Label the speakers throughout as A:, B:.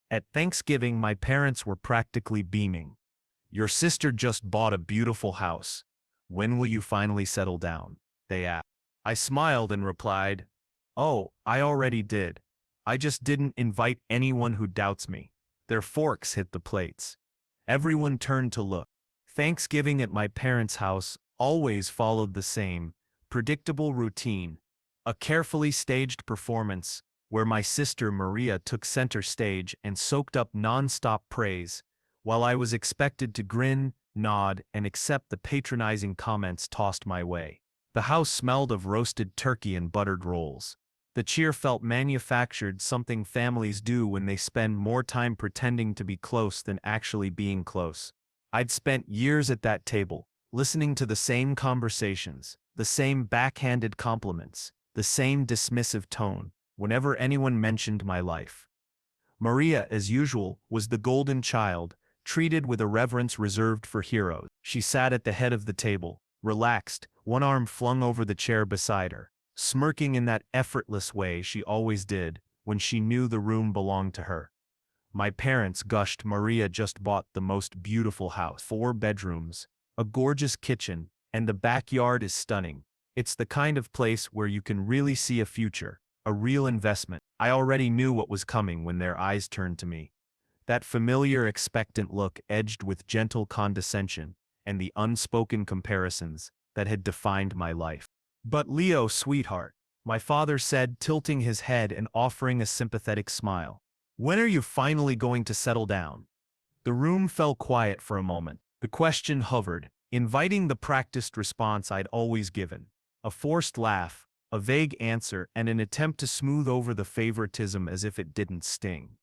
A: At Thanksgiving, my parents were practically beaming. "Your sister just bought a beautiful house. When will you finally settle down?" they asked. I smiled and replied, "Oh, I already did. I just didn't invite anyone who doubts me." Their forks hit the plates. Everyone turned to look. Thanksgiving at my parents' house always followed the same, predictable routine. A carefully staged performance, where my sister Maria took center stage and soaked up non-stop praise, while I was expected to grin, nod, and accept the patronizing comments tossed my way. The house smelled of roasted turkey and buttered rolls. The cheer felt manufactured, something families do when they spend more time pretending to be close than actually being close. I'd spent years at that table, listening to the same conversations, the same backhanded compliments, the same dismissive tone, whenever anyone mentioned my life. Maria, as usual, was the golden child, treated with a reverence reserved for heroes. She sat at the head of the table, relaxed, one arm flung over the chair beside her, smirking in that effortless way she always did when she knew the room belonged to her. My parents gushed. "Maria just bought the most beautiful house, 4 bedrooms, a gorgeous kitchen, and the backyard is stunning. It's the kind of place where you can really see a future, a real investment." I already knew what was coming when their eyes turned to me. That familiar expectant look edged with gentle condescension, and the unspoken comparisons that had defined my life. "But Leo, sweetheart," my father said, tilting his head and offering a sympathetic smile. "When are you finally going to settle down?" The room fell quiet for a moment. The question hovered, inviting the practiced response I'd always given. A forced laugh, a vague answer, and an attempt to smooth over the favoritism as if it didn't sting.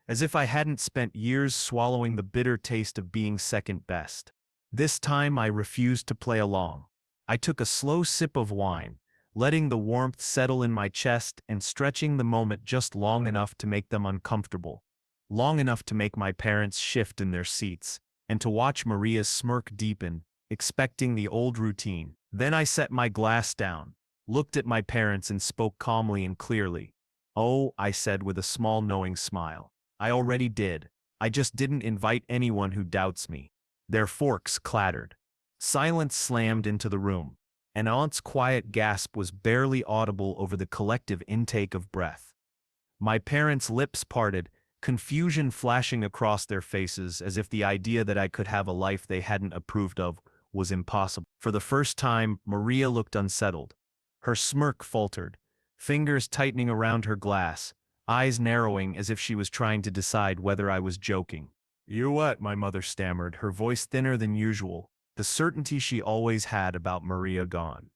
A: As if I hadn't spent years swallowing the bitter taste of being second best. This time I refused to play along. I took a slow sip of wine, letting the warmth settle in my chest and stretching the moment just long enough to make them uncomfortable. Long enough to make my parents shift in their seats, and to watch Maria's smirk deepen, expecting the old routine. Then I set my glass down, looked at my parents and spoke calmly and clearly. "Oh," I said with a small knowing smile. "I already did. I just didn't invite anyone who doubts me." Their forks clattered. Silence slammed into the room. An aunt's quiet gasp was barely audible over the collective intake of breath. My parents' lips parted, confusion flashing across their faces as if the idea that I could have a life they hadn't approved of was impossible. For the first time, Maria looked unsettled. Her smirk faltered, fingers tightening around her glass, eyes narrowing as if she was trying to decide whether I was joking. "You what?" my mother stammered, her voice thinner than usual, the certainty she always had about Maria gone.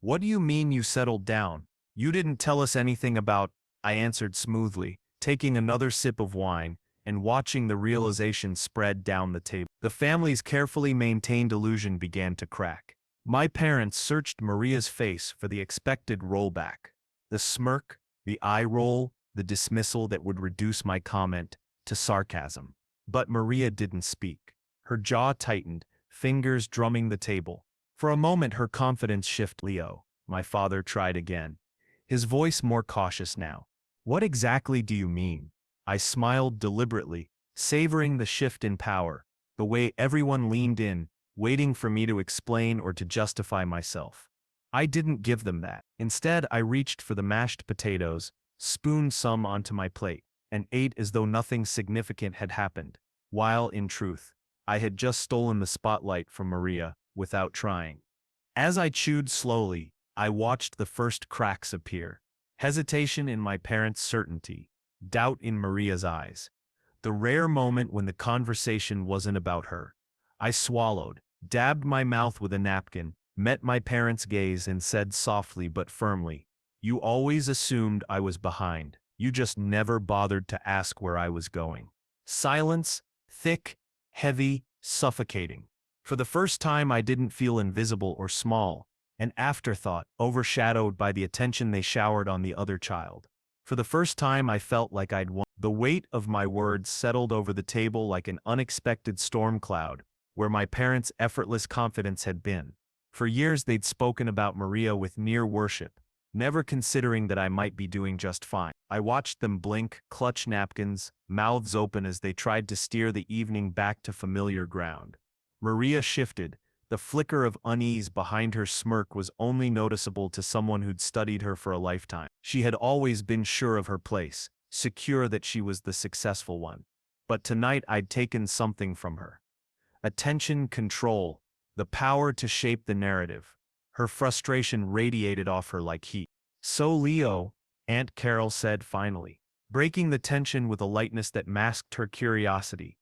A: "What do you mean you settled down? You didn't tell us anything about—" I answered smoothly, taking another sip of wine, and watching the realization spread down the table. The family's carefully maintained illusion began to crack. My parents searched Maria's face for the expected rollback. The smirk, the eye roll, the dismissal that would reduce my comment to sarcasm. But Maria didn't speak. Her jaw tightened, fingers drumming the table. For a moment her confidence shifted. "Leo," my father tried again, his voice more cautious now. "What exactly do you mean?" I smiled deliberately, savoring the shift in power, the way everyone leaned in, waiting for me to explain or to justify myself. I didn't give them that. Instead, I reached for the mashed potatoes, spooned some onto my plate, and ate as though nothing significant had happened, while, in truth, I had just stolen the spotlight from Maria without trying. As I chewed slowly, I watched the first cracks appear. Hesitation in my parents' certainty, doubt in Maria's eyes. The rare moment when the conversation wasn't about her. I swallowed, dabbed my mouth with a napkin, met my parents' gaze and said softly but firmly, "You always assumed I was behind. You just never bothered to ask where I was going." Silence, thick, heavy, suffocating. For the first time I didn't feel invisible or small, an afterthought overshadowed by the attention they showered on the other child. For the first time I felt like I'd won. The weight of my words settled over the table like an unexpected storm cloud, where my parents' effortless confidence had been. For years they'd spoken about Maria with near worship, never considering that I might be doing just fine. I watched them blink, clutch napkins, mouths open as they tried to steer the evening back to familiar ground. Maria shifted. The flicker of unease behind her smirk was only noticeable to someone who'd studied her for a lifetime. She had always been sure of her place, secure that she was the successful one. But tonight I'd taken something from her. Attention, control, the power to shape the narrative. Her frustration radiated off her like heat. "So Leo," Aunt Carol said finally, breaking the tension with a lightness that masked her curiosity.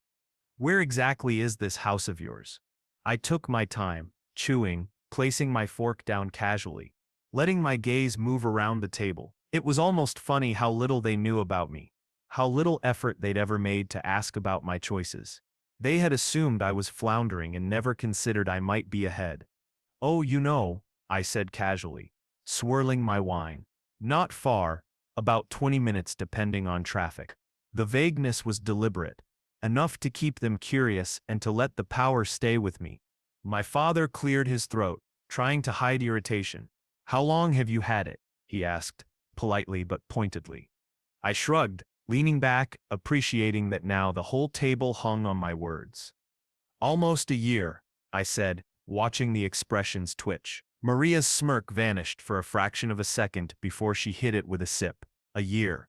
A: "Where exactly is this house of yours?" I took my time, chewing, placing my fork down casually, letting my gaze move around the table. It was almost funny how little they knew about me, how little effort they'd ever made to ask about my choices. They had assumed I was floundering and never considered I might be ahead. "Oh, I said casually, swirling my wine. "Not far, about 20 minutes depending on traffic." The vagueness was deliberate, enough to keep them curious and to let the power stay with me. My father cleared his throat, trying to hide irritation. "How long have you had it?" he asked, politely but pointedly. I shrugged, leaning back, appreciating that now the whole table hung on my words. "Almost a year," I said, watching the expressions twitch. Maria's smirk vanished for a fraction of a second before she hit it with a sip. A year.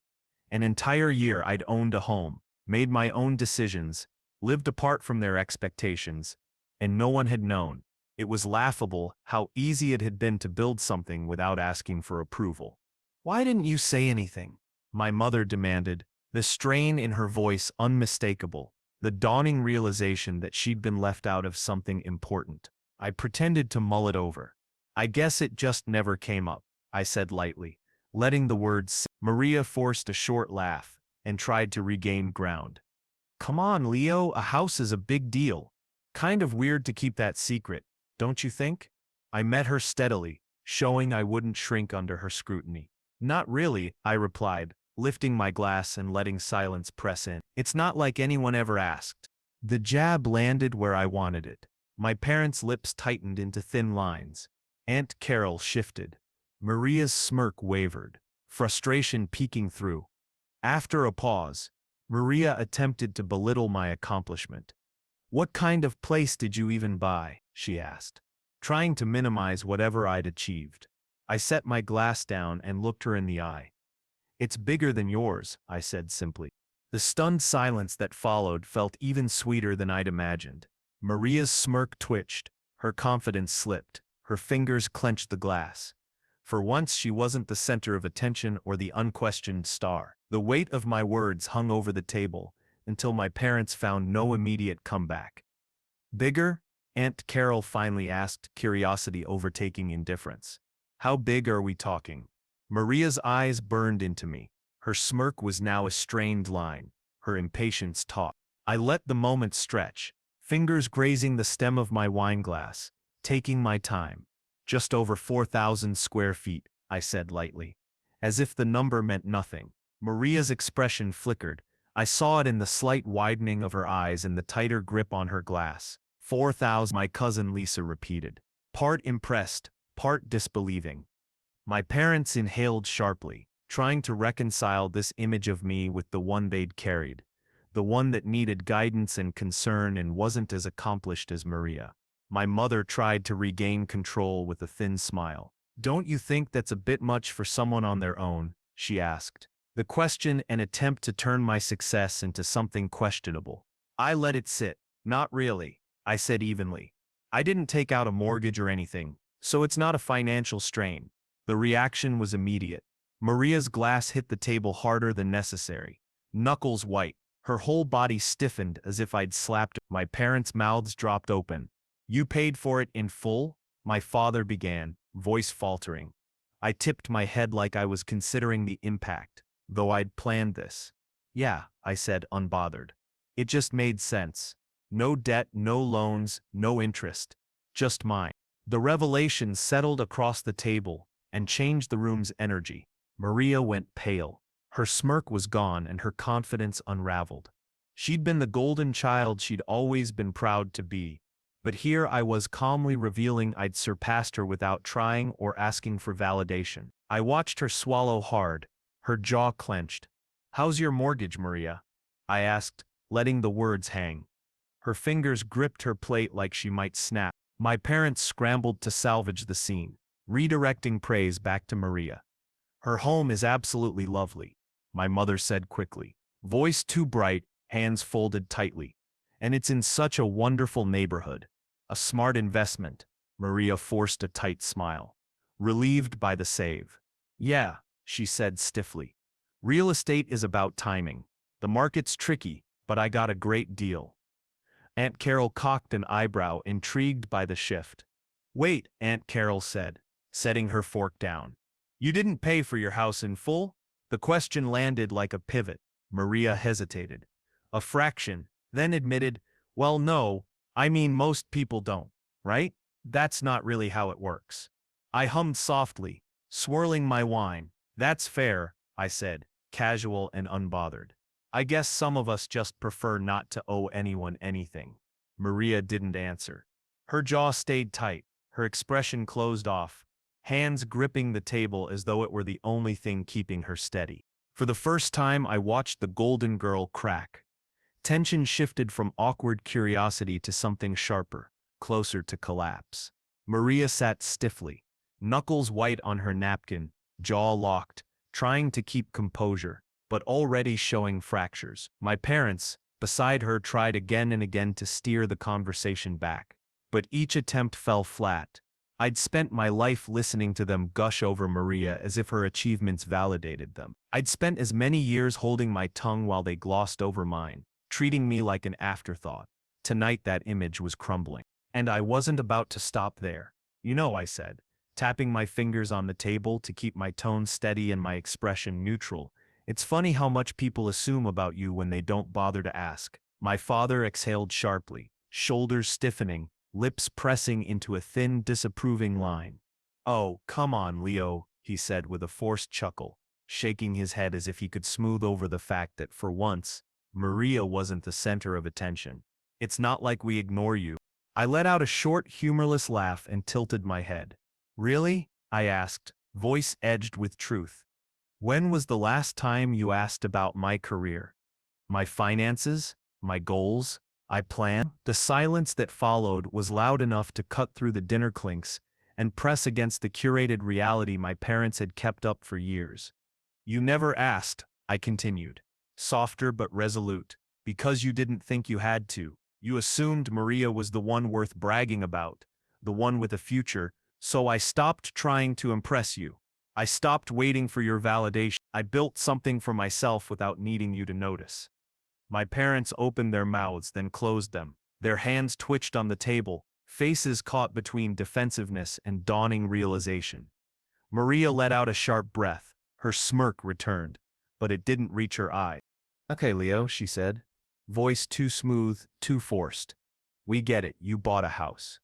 A: An entire year I'd owned a home, made my own decisions, lived apart from their expectations, and no one had known. It was laughable how easy it had been to build something without asking for approval. "Why didn't you say anything?" my mother demanded, the strain in her voice unmistakable, the dawning realization that she'd been left out of something important. I pretended to mull it over. "I guess it just never came up," I said lightly, letting the words sink. Maria forced a short laugh and tried to regain ground. "Come on, Leo, a house is a big deal. Kind of weird to keep that secret, don't you think?" I met her steadily, showing I wouldn't shrink under her scrutiny. "Not really," I replied, lifting my glass and letting silence press in. "It's not like anyone ever asked." The jab landed where I wanted it. My parents' lips tightened into thin lines. Aunt Carol shifted. Maria's smirk wavered, frustration peeking through. After a pause, Maria attempted to belittle my accomplishment. "What kind of place did you even buy?" she asked, trying to minimize whatever I'd achieved. I set my glass down and looked her in the eye. "It's bigger than yours," I said simply. The stunned silence that followed felt even sweeter than I'd imagined. Maria's smirk twitched, her confidence slipped, her fingers clenched the glass. For once she wasn't the center of attention or the unquestioned star. The weight of my words hung over the table, until my parents found no immediate comeback. "Bigger?" Aunt Carol finally asked, curiosity overtaking indifference. "How big are we talking?" Maria's eyes burned into me. Her smirk was now a strained line, her impatience taut. I let the moment stretch, fingers grazing the stem of my wineglass, taking my time. "Just over 4,000 square feet," I said lightly, as if the number meant nothing. Maria's expression flickered. I saw it in the slight widening of her eyes and the tighter grip on her glass. 4,000, my cousin Lisa repeated, part impressed, part disbelieving. My parents inhaled sharply, trying to reconcile this image of me with the one they'd carried, the one that needed guidance and concern and wasn't as accomplished as Maria. My mother tried to regain control with a thin smile. "Don't you think that's a bit much for someone on their own?" she asked. The question an attempt to turn my success into something questionable. I let it sit. "Not really," I said evenly. "I didn't take out a mortgage or anything, so it's not a financial strain." The reaction was immediate. Maria's glass hit the table harder than necessary. Knuckles white, her whole body stiffened as if I'd slapped her. My parents' mouths dropped open. "You paid for it in full?" my father began, voice faltering. I tipped my head like I was considering the impact, though I'd planned this. "Yeah," I said unbothered. It just made sense. No debt, no loans, no interest. Just mine. The revelation settled across the table and changed the room's energy. Maria went pale. Her smirk was gone and her confidence unraveled. She'd been the golden child she'd always been proud to be, but here I was calmly revealing I'd surpassed her without trying or asking for validation. I watched her swallow hard, her jaw clenched. How's your mortgage, Maria? I asked, letting the words hang. Her fingers gripped her plate like she might snap. My parents scrambled to salvage the scene, redirecting praise back to Maria. Her home is absolutely lovely, my mother said quickly, voice too bright, hands folded tightly. And it's in such a wonderful neighborhood. A smart investment. Maria forced a tight smile, relieved by the save. Yeah, she said stiffly. Real estate is about timing. The market's tricky, but I got a great deal. Aunt Carol cocked an eyebrow, intrigued by the shift. Wait, Aunt Carol said, setting her fork down. You didn't pay for your house in full? The question landed like a pivot. Maria hesitated. A fraction, then admitted, well, no, I mean most people don't, right? That's not really how it works. I hummed softly, swirling my wine. That's fair, I said, casual and unbothered. I guess some of us just prefer not to owe anyone anything. Maria didn't answer. Her jaw stayed tight, her expression closed off, hands gripping the table as though it were the only thing keeping her steady. For the first time, I watched the Golden Girl crack. Tension shifted from awkward curiosity to something sharper, closer to collapse. Maria sat stiffly, knuckles white on her napkin, jaw locked, trying to keep composure, but already showing fractures. My parents, beside her, tried again and again to steer the conversation back, but each attempt fell flat. I'd spent my life listening to them gush over Maria as if her achievements validated them. I'd spent as many years holding my tongue while they glossed over mine, treating me like an afterthought. Tonight that image was crumbling. And I wasn't about to stop there. You know, I said, tapping my fingers on the table to keep my tone steady and my expression neutral. It's funny how much people assume about you when they don't bother to ask. My father exhaled sharply, shoulders stiffening, lips pressing into a thin, disapproving line. Oh, come on, Leo, he said with a forced chuckle, shaking his head as if he could smooth over the fact that for once, Maria wasn't the center of attention. It's not like we ignore you. I let out a short, humorless laugh and tilted my head. Really? I asked, voice edged with truth. When was the last time you asked about my career? My finances? My goals? I plan? The silence that followed was loud enough to cut through the dinner clinks and press against the curated reality my parents had kept up for years. You never asked, I continued, softer but resolute, because you didn't think you had to. You assumed Maria was the one worth bragging about, the one with a future, so I stopped trying to impress you. I stopped waiting for your validation. I built something for myself without needing you to notice. My parents opened their mouths, then closed them. Their hands twitched on the table, faces caught between defensiveness and dawning realization. Maria let out a sharp breath. Her smirk returned, but it didn't reach her eye. Okay, Leo, she said, voice too smooth, too forced. We get it, you bought a house.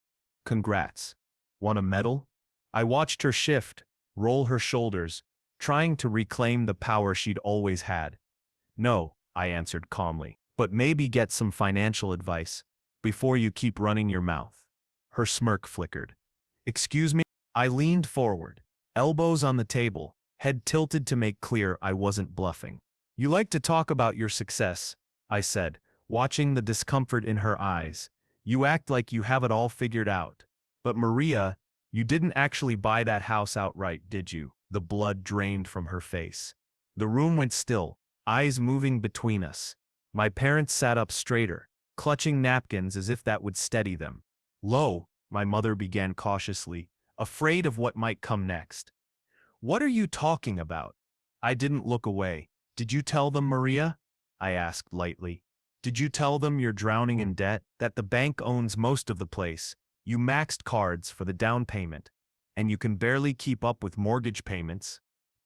A: Congrats. Want a medal? I watched her shift, roll her shoulders, trying to reclaim the power she'd always had. No, I answered calmly, but maybe get some financial advice before you keep running your mouth. Her smirk flickered. Excuse me? I leaned forward, elbows on the table, head tilted to make clear I wasn't bluffing. You like to talk about your success, I said, watching the discomfort in her eyes. You act like you have it all figured out. But Maria, you didn't actually buy that house outright, did you? The blood drained from her face. The room went still, eyes moving between us. My parents sat up straighter, clutching napkins as if that would steady them. Lo, my mother began cautiously, afraid of what might come next. What are you talking about? I didn't look away. Did you tell them, Maria? I asked lightly. Did you tell them you're drowning in debt, that the bank owns most of the place, you maxed cards for the down payment, and you can barely keep up with mortgage payments?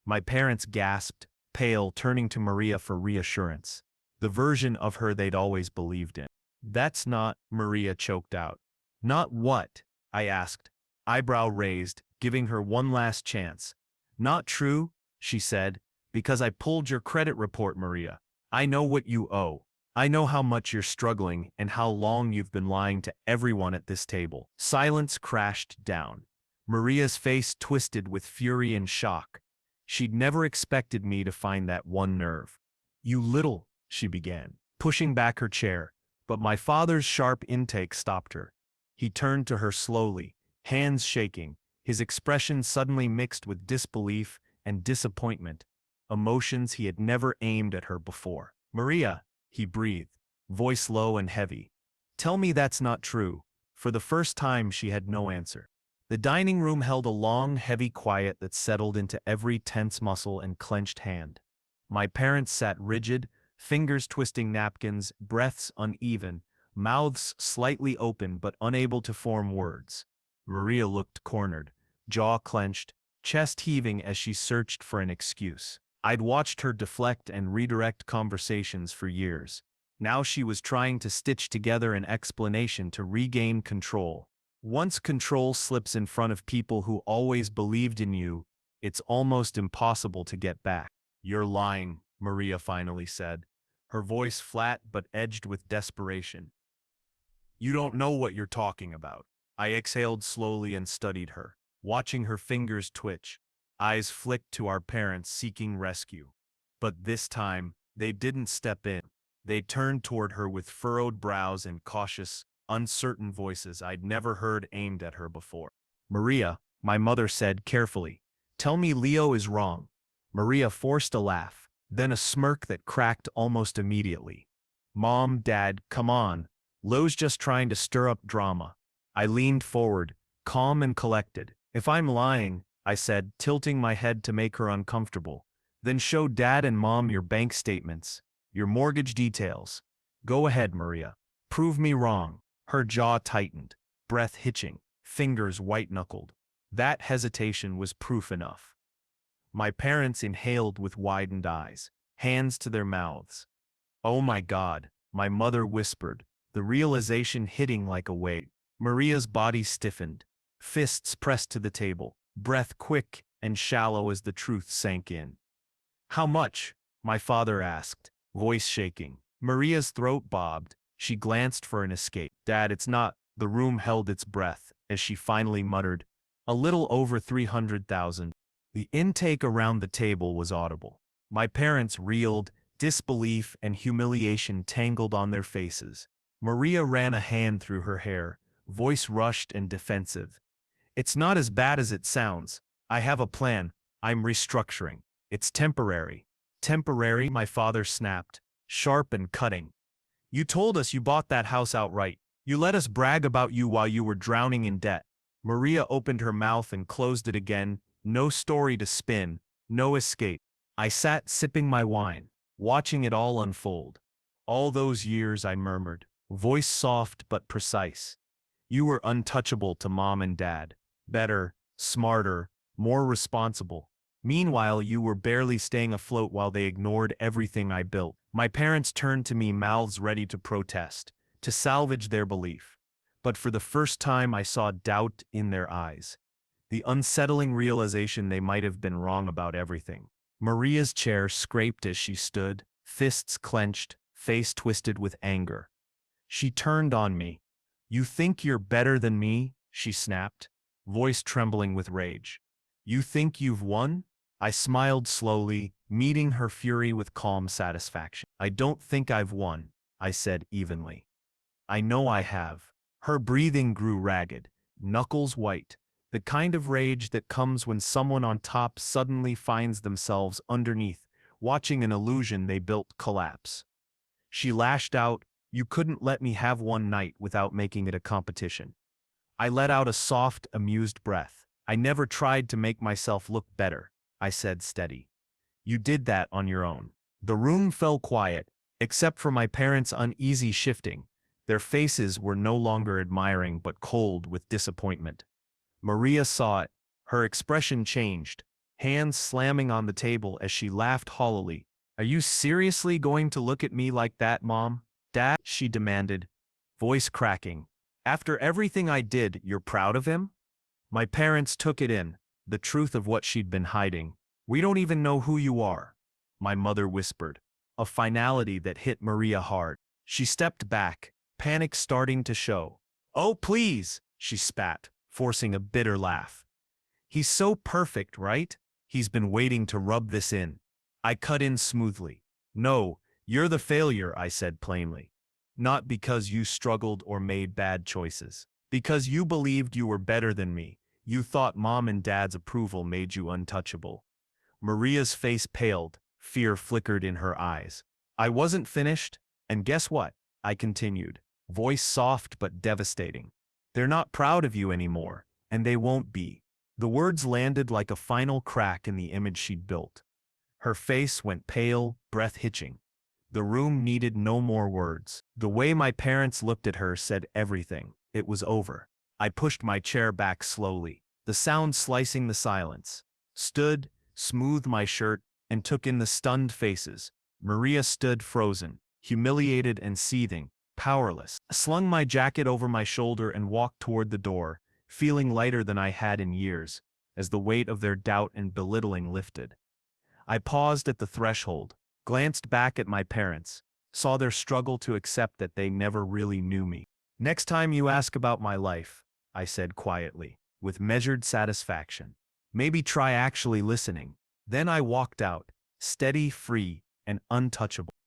A: My parents gasped, pale, turning to Maria for reassurance, the version of her they'd always believed in. That's not, Maria choked out. Not what? I asked, eyebrow raised, giving her one last chance. Not true, she said, because I pulled your credit report, Maria. I know what you owe. I know how much you're struggling and how long you've been lying to everyone at this table. Silence crashed down. Maria's face twisted with fury and shock. She'd never expected me to find that one nerve. You little, she began, pushing back her chair, but my father's sharp intake stopped her. He turned to her slowly, hands shaking, his expression suddenly mixed with disbelief and disappointment, emotions he had never aimed at her before. Maria, he breathed, voice low and heavy. Tell me that's not true. For the first time she had no answer. The dining room held a long, heavy quiet that settled into every tense muscle and clenched hand. My parents sat rigid, fingers twisting napkins, breaths uneven, mouths slightly open but unable to form words. Maria looked cornered, jaw clenched, chest heaving as she searched for an excuse. I'd watched her deflect and redirect conversations for years. Now she was trying to stitch together an explanation to regain control. Once control slips in front of people who always believed in you, it's almost impossible to get back. You're lying, Maria finally said, her voice flat but edged with desperation. You don't know what you're talking about. I exhaled slowly and studied her, watching her fingers twitch. Eyes flicked to our parents seeking rescue. But this time, they didn't step in. They turned toward her with furrowed brows and cautious, uncertain voices I'd never heard aimed at her before. Maria, my mother said carefully, tell me Leo is wrong. Maria forced a laugh, then a smirk that cracked almost immediately. Mom, Dad, come on. Leo's just trying to stir up drama. I leaned forward, calm and collected. If I'm lying, I said, tilting my head to make her uncomfortable, then show Dad and Mom your bank statements, your mortgage details. Go ahead, Maria. Prove me wrong. Her jaw tightened, breath hitching, fingers white-knuckled. That hesitation was proof enough. My parents inhaled with widened eyes, hands to their mouths. Oh my God, my mother whispered, the realization hitting like a wave. Maria's body stiffened, fists pressed to the table, breath quick and shallow as the truth sank in. How much? My father asked, voice shaking. Maria's throat bobbed. She glanced for an escape. Dad, it's not. The room held its breath as she finally muttered, a little over 300,000. The intake around the table was audible. My parents reeled, disbelief and humiliation tangled on their faces. Maria ran a hand through her hair, voice rushed and defensive. It's not as bad as it sounds. I have a plan. I'm restructuring. It's temporary. Temporary, my father snapped, sharp and cutting. You told us you bought that house outright. You let us brag about you while you were drowning in debt. Maria opened her mouth and closed it again. No story to spin, no escape. I sat sipping my wine, watching it all unfold. All those years, I murmured, voice soft but precise. You were untouchable to Mom and Dad. Better, smarter, more responsible. Meanwhile, you were barely staying afloat while they ignored everything I built. My parents turned to me, mouths ready to protest, to salvage their belief. But for the first time, I saw doubt in their eyes. The unsettling realization they might have been wrong about everything. Maria's chair scraped as she stood, fists clenched, face twisted with anger. She turned on me. You think you're better than me? She snapped, voice trembling with rage. You think you've won? I smiled slowly, meeting her fury with calm satisfaction. I don't think I've won, I said evenly. I know I have. Her breathing grew ragged, knuckles white, the kind of rage that comes when someone on top suddenly finds themselves underneath, watching an illusion they built collapse. She lashed out, you couldn't let me have one night without making it a competition. I let out a soft, amused breath. I never tried to make myself look better, I said steady. You did that on your own. The room fell quiet, except for my parents' uneasy shifting. Their faces were no longer admiring but cold with disappointment. Maria saw it. Her expression changed, hands slamming on the table as she laughed hollowly. Are you seriously going to look at me like that, Mom? Dad, she demanded, voice cracking. After everything I did, you're proud of him? My parents took it in, the truth of what she'd been hiding. We don't even know who you are, my mother whispered, a finality that hit Maria hard. She stepped back, panic starting to show. Oh, please, she spat, forcing a bitter laugh. He's so perfect, right? He's been waiting to rub this in. I cut in smoothly. No, you're the failure, I said plainly. Not because you struggled or made bad choices. Because you believed you were better than me. You thought mom and dad's approval made you untouchable. Maria's face paled, fear flickered in her eyes. I wasn't finished, and guess what? I continued, voice soft but devastating. They're not proud of you anymore, and they won't be. The words landed like a final crack in the image she'd built. Her face went pale, breath hitching. The room needed no more words. The way my parents looked at her said everything. It was over. I pushed my chair back slowly, the sound slicing the silence. Stood, smoothed my shirt, and took in the stunned faces. Maria stood frozen, humiliated and seething, powerless. I slung my jacket over my shoulder and walked toward the door, feeling lighter than I had in years, as the weight of their doubt and belittling lifted. I paused at the threshold, glanced back at my parents, saw their struggle to accept that they never really knew me. Next time you ask about my life, I said quietly, with measured satisfaction, maybe try actually listening. Then I walked out, steady, free, and untouchable.